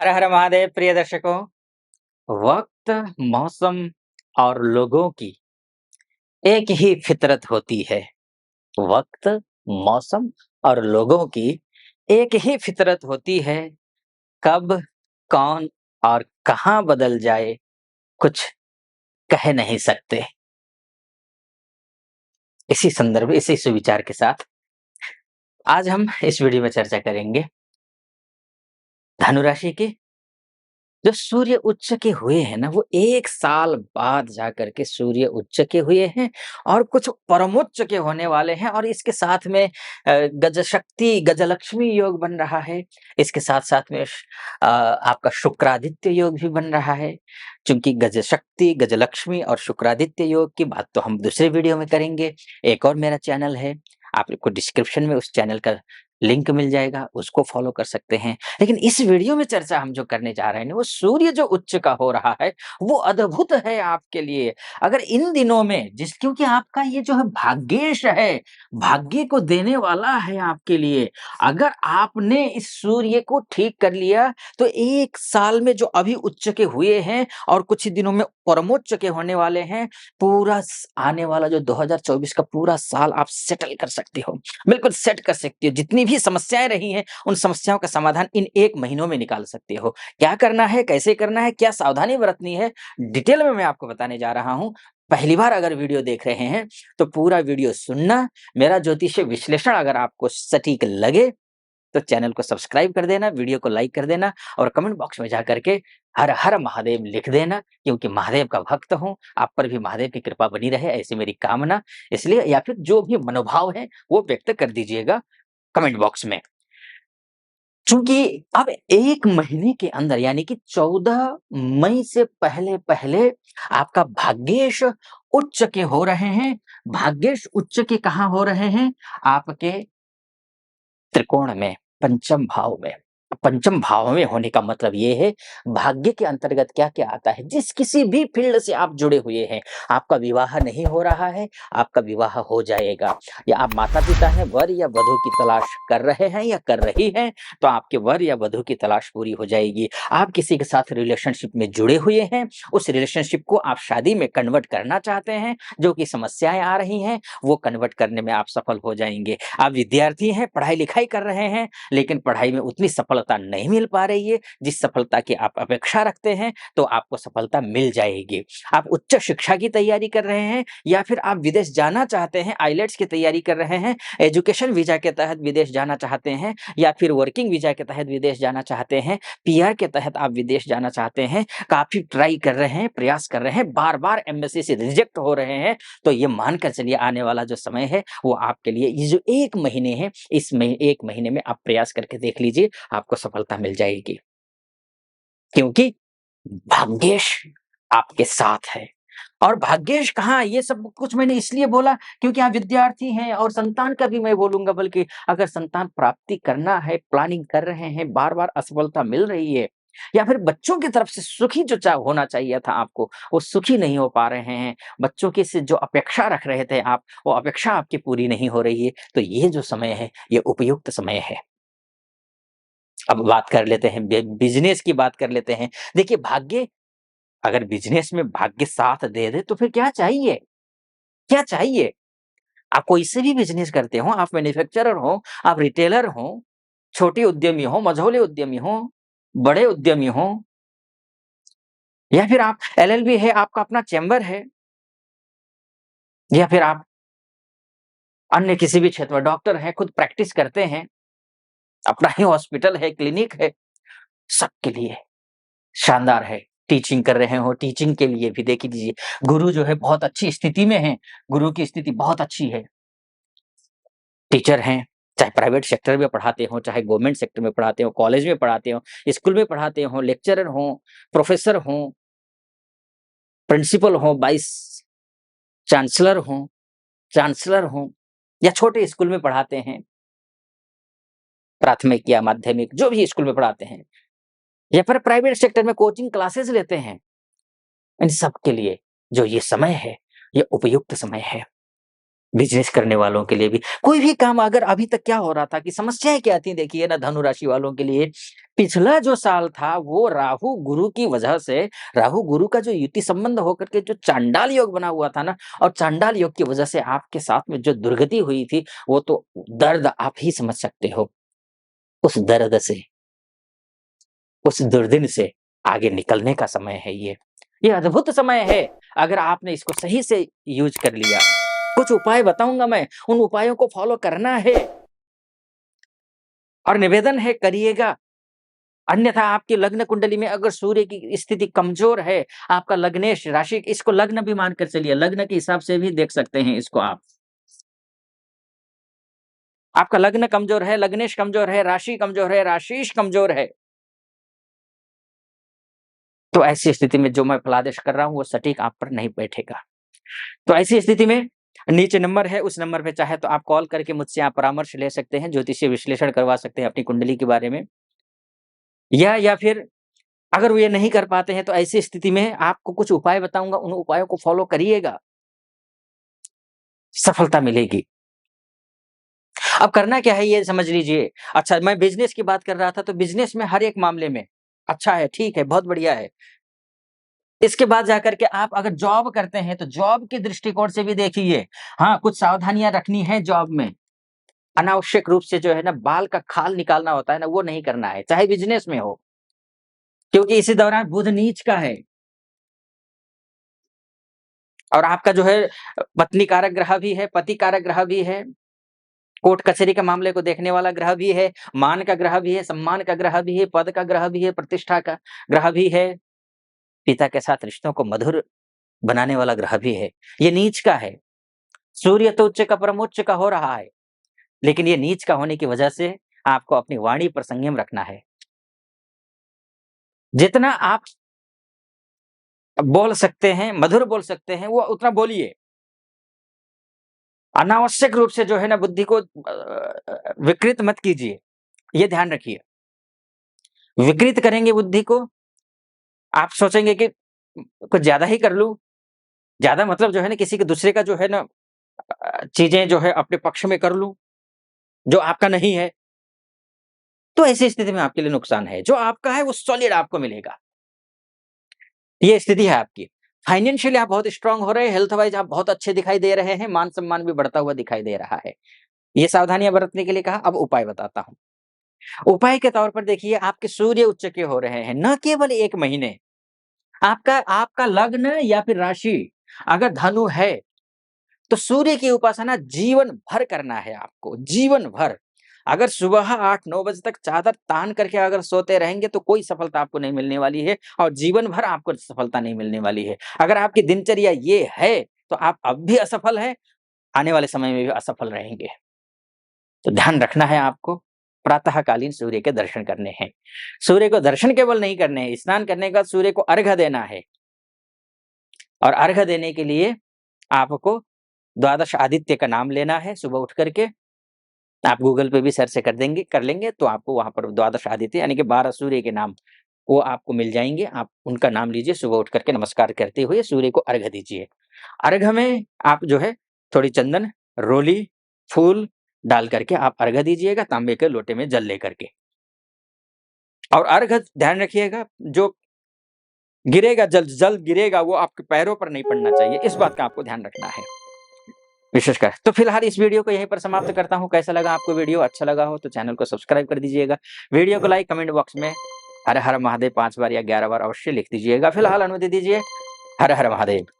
हर हर महादेव प्रिय दर्शकों। वक्त, मौसम और लोगों की एक ही फितरत होती है। वक्त, मौसम और लोगों की एक ही फितरत होती है। कब, कौन और कहाँ बदल जाए, कुछ कह नहीं सकते। इसी संदर्भ, इसी सुविचार के साथ आज हम इस वीडियो में चर्चा करेंगे धनु राशि की। जो सूर्य उच्च के हुए हैं ना, वो 1 साल बाद जाकर के सूर्य उच्च के हुए हैं और कुछ परमोच्च के होने वाले हैं और इसके साथ में गज शक्ति, गजलक्ष्मी योग बन रहा है। इसके साथ-साथ में आपका शुक्रादित्य योग भी बन रहा है। चूँकि गज शक्ति, गजलक्ष्मी और शुक्रादित्य योग की बात तो हम दूसरे वीडियो में करेंगे। एक और मेरा चैनल है, आपको डिस्क्रिप्शन में उस चैनल का लिंक मिल जाएगा, उसको फ़ॉलो कर सकते हैं। लेकिन इस वीडियो में चर्चा हम जो करने जा रहे हैं ना, वो सूर्य जो उच्च का हो रहा है, वो अद्भुत है आपके लिए। अगर इन दिनों में क्योंकि आपका ये जो है भाग्येश है, भाग्य को देने वाला है आपके लिए। अगर आपने इस सूर्य को ठीक कर लिया, तो 1 साल में जो अभी उच्च के हुए हैं और कुछ ही दिनों में परमोच्च के होने वाले हैं, पूरा आने वाला जो 2024 का पूरा साल आप सेटल कर सकते हो। बिल्कुल सेट कर सकती हो। जितनी भी समस्याएँ रही हैं, उन समस्याओं का समाधान इन 1 महीनों में निकाल सकते हो। क्या करना है, कैसे करना है, क्या सावधानी बरतनी है, डिटेल में मैं आपको बताने जा रहा हूँ। पहली बार अगर वीडियो देख रहे हैं, तो पूरा वीडियो सुनना। मेरा ज्योतिषीय विश्लेषण अगर आपको सटीक लगे, तो चैनल को सब्सक्राइब कर देना, वीडियो को लाइक कर देना और कमेंट बॉक्स में जाकर के हर हर महादेव लिख देना, क्योंकि महादेव का भक्त हूँ, आप पर भी महादेव की कृपा बनी रहे, ऐसी मेरी कामना। इसलिए या फिर जो भी मनोभाव है, वो व्यक्त कर दीजिएगा कमेंट बॉक्स में। चूँकि अब 1 महीने के अंदर यानी कि 14 मई से पहले-पहले आपका भाग्येश उच्च के हो रहे हैं। भाग्येश उच्च के कहाँ हो रहे हैं? आपके त्रिकोण में, पंचम भाव में। पंचम भाव में होने का मतलब ये है, भाग्य के अंतर्गत क्या-क्या आता है। जिस किसी भी फ़ील्ड से आप जुड़े हुए हैं, आपका विवाह नहीं हो रहा है, आपका विवाह हो जाएगा। या आप माता-पिता हैं, वर या वधू की तलाश कर रहे हैं या कर रही हैं, तो आपके वर या वधू की तलाश पूरी हो जाएगी। आप किसी के साथ रिलेशनशिप में जुड़े हुए हैं, उस रिलेशनशिप को आप शादी में कन्वर्ट करना चाहते हैं, जो कि समस्याएँ आ रही हैं, वो कन्वर्ट करने में आप सफल हो जाएँगे। आप विद्यार्थी हैं, पढ़ाई-लिखाई कर रहे हैं, लेकिन पढ़ाई में उतनी सफलता नहीं मिल पा रही है, जिस सफलता की आप अपेक्षा रखते हैं, तो आपको सफलता मिल जाएगी। आप उच्च शिक्षा की तैयारी कर रहे हैं या फिर आप विदेश जाना चाहते हैं, आइलेट्स की तैयारी कर रहे हैं, एजुकेशन वीज़ा के तहत विदेश जाना चाहते हैं या फिर वर्किंग वीज़ा के तहत विदेश जाना चाहते हैं, पीआर के तहत आप विदेश जाना चाहते हैं, काफ़ी ट्राई कर रहे हैं, प्रयास कर रहे हैं, बार-बार एम्बेसी से रिजेक्ट हो रहे हैं, तो ये मानकर चलिए आने वाला जो समय है, वो आपके लिए ये जो 1 महीने है, इस 1 महीने में आप प्रयास करके देख लीजिए, आपको सफलता मिल जाएगी। क्योंकि भाग्येश आपके साथ है। और भाग्येश कहाँ, ये सब कुछ मैंने इसलिए बोला क्योंकि आप विद्यार्थी हैं और संतान का भी मैं बोलूँगा, बल्कि अगर संतान प्राप्ति करना है, प्लानिंग कर रहे हैं, बार-बार असफलता मिल रही है या फिर बच्चों की तरफ से सुखी जो होना चाहिए था आपको, वो सुखी नहीं हो पा रहे हैं, बच्चों की से जो अपेक्षा रख रहे थे आप, वो अपेक्षा आपकी पूरी नहीं हो रही है, तो ये जो समय है, ये उपयुक्त समय है। अब बात कर लेते हैं बिज़नेस की बात कर लेते हैं। देखिए भाग्य, अगर बिज़नेस में भाग्य साथ दे दे तो फिर क्या चाहिए? क्या चाहिए? आप कोई से भी बिज़नेस करते हो, आप मैन्युफैक्चरर हो, आप रिटेलर हो, छोटे उद्यमी हो, मझोले उद्यमी हो, बड़े उद्यमी हो या फिर आप एलएलबी है, आपका अपना चैम्बर है या फिर आप अन्य किसी भी क्षेत्र में डॉक्टर हैं, खुद प्रैक्टिस करते हैं, अपना ही हॉस्पिटल है, क्लिनिक है, सबके लिए शानदार है। टीचिंग कर रहे हो, टीचिंग के लिए भी देख लीजिए, गुरु जो है बहुत अच्छी स्थिति में हैं, गुरु की स्थिति बहुत अच्छी है। टीचर हैं, चाहे प्राइवेट सेक्टर में पढ़ाते हो, चाहे गवर्नमेंट सेक्टर में पढ़ाते हो, कॉलेज में पढ़ाते हो, स्कूल में पढ़ाते हो, लेक्चरर हो, प्रोफ़ेसर हो, प्रिंसिपल हो, वाइस चांसलर हो, चांसलर हो या छोटे स्कूल में पढ़ाते हैं, प्राथमिक या माध्यमिक जो भी स्कूल में पढ़ाते हैं या फिर प्राइवेट सेक्टर में कोचिंग क्लासेस लेते हैं, इन सब के लिए जो ये समय है, ये उपयुक्त समय है। बिज़नेस करने वालों के लिए भी, कोई भी काम अगर अभी तक क्या हो रहा था कि समस्याएँ क्या आती देखिए ना धनु राशि वालों के लिए, पिछला जो साल था वो राहु गुरु की वजह से, राहु गुरु का जो युति संबंध होकर के जो चांडाल योग बना हुआ था ना और चांडाल योग की वजह से आपके साथ में जो दुर्गति हुई थी, वो तो दर्द आप ही समझ सकते हो। उस दर्द से, उस दुर्दिन से आगे निकलने का समय है ये। ये अद्भुत समय है, अगर आपने इसको सही से यूज़ कर लिया। कुछ उपाय बताऊँगा मैं, उन उपायों को फ़ॉलो करना है और निवेदन है करिएगा। अन्यथा आपकी लग्न कुंडली में अगर सूर्य की स्थिति कमज़ोर है, आपका लग्नेश राशि इसको लग्न भी मानकर चलिए, लग्न के हिसाब से भी देख सकते हैं इसको आप। आपका लग्न कमज़ोर है, लग्नेश कमज़ोर है, राशि कमज़ोर है, राशिश कमज़ोर है। तो ऐसी स्थिति में जो मैं फलादेश कर रहा हूँ, वो सटीक आप पर नहीं बैठेगा। तो ऐसी स्थिति में नीचे नंबर है, उस नंबर पे चाहे तो आप कॉल करके मुझसे आप परामर्श ले सकते हैं, ज्योतिषीय विश्लेषण करवा सकते हैं अपनी कुंडली के बारे में। या फिर अगर वो ये नहीं कर पाते हैं, तो ऐसी स्थिति में आपको कुछ उपाय बताऊँगा, उन उपायों को फ़ॉलो करिएगा, सफलता मिलेगी। अब करना क्या है ये समझ लीजिए। अच्छा मैं बिज़नेस की बात कर रहा था, तो बिज़नेस में हर एक मामले में अच्छा है, ठीक है, बहुत बढ़िया है। इसके बाद जाकर के आप अगर जॉब करते हैं, तो जॉब के दृष्टिकोण से भी देखिए। हाँ, कुछ सावधानियाँ रखनी है जॉब में। अनावश्यक रूप से जो है ना बाल का खाल निकालना होता है ना, वो नहीं करना है, चाहे बिज़नेस में हो। क्योंकि इसी दौरान बुध नीच का है और आपका जो है पत्नी कारक ग्रह भी है, पति कारक ग्रह भी है, कोर्ट कचहरी के मामले को देखने वाला ग्रह भी है, मान का ग्रह भी है, सम्मान का ग्रह भी है, पद का ग्रह भी है, प्रतिष्ठा का ग्रह भी है, पिता के साथ रिश्तों को मधुर बनाने वाला ग्रह भी है। ये नीच का है। सूर्य तो उच्च का परम उच्च का हो रहा है, लेकिन ये नीच का होने की वजह से आपको अपनी वाणी पर संयम रखना है। जितना आप बोल सकते हैं, मधुर बोल सकते हैं, वो उतना बोलिए। अनावश्यक रूप से जो है ना बुद्धि को विकृत मत कीजिए, ये ध्यान रखिए। विकृत करेंगे बुद्धि को, आप सोचेंगे कि कुछ ज़्यादा ही कर लूँ, ज़्यादा मतलब जो है ना किसी के दूसरे का जो है ना चीज़ें जो है अपने पक्ष में कर लूँ, जो आपका नहीं है, तो ऐसी स्थिति में आपके लिए नुकसान है। जो आपका है वो सॉलिड आपको मिलेगा। ये स्थिति है आपकी। फाइनेंशियली आप बहुत स्ट्रॉन्ग हो रहे हैं, हेल्थ वाइज़ आप बहुत अच्छे दिखाई दे रहे हैं, मान-सम्मान भी बढ़ता हुआ दिखाई दे रहा है। ये सावधानियाँ बरतने के लिए कहा, अब उपाय बताता हूँ। उपाय के तौर पर देखिए आपके सूर्य उच्च के हो रहे हैं, न केवल 1 महीने, आपका आपका लग्न या फिर राशि अगर धनु है, तो सूर्य की उपासना जीवन भर करना है आपको, जीवन भर। अगर सुबह 8-9 बजे तक चादर तान करके अगर सोते रहेंगे तो कोई सफलता आपको नहीं मिलने वाली है और जीवन भर आपको सफलता नहीं मिलने वाली है। अगर आपकी दिनचर्या ये है, तो आप अब भी असफल हैं, आने वाले समय में भी असफल रहेंगे। तो ध्यान रखना है आपको, प्रातःकालीन सूर्य के दर्शन करने हैं। सूर्य को दर्शन केवल नहीं करने हैं, स्नान करने के बाद सूर्य को अर्घ्य देना है और अर्घ्य देने के लिए आपको द्वादश आदित्य का नाम लेना है सुबह उठ कर के। आप गूगल पे भी सर्च कर लेंगे तो आपको वहाँ पर द्वादश आदित्य यानी कि 12 सूर्य के नाम वो आपको मिल जाएँगे। आप उनका नाम लीजिए, सुबह उठ कर के नमस्कार करते हुए सूर्य को अर्घ्य दीजिए। अर्घ्य में आप जो है थोड़ी चंदन, रोली, फूल डाल करके आप अर्घ्य दीजिएगा तांबे के लोटे में जल लेकर के। और अर्घ्य ध्यान रखिएगा जो गिरेगा जल जल गिरेगा वो आपके पैरों पर नहीं पड़ना चाहिए, इस बात का आपको ध्यान रखना है। विशेषकर तो फिलहाल इस वीडियो को यहीं पर समाप्त करता हूँ। कैसा लगा आपको वीडियो? अच्छा लगा हो तो चैनल को सब्सक्राइब कर दीजिएगा। वीडियो को लाइक कमेंट बॉक्स में हर हर महादेव 5 बार या 11 बार अवश्य लिख दीजिएगा। फिलहाल अनुमति दीजिए। हर हर महादेव।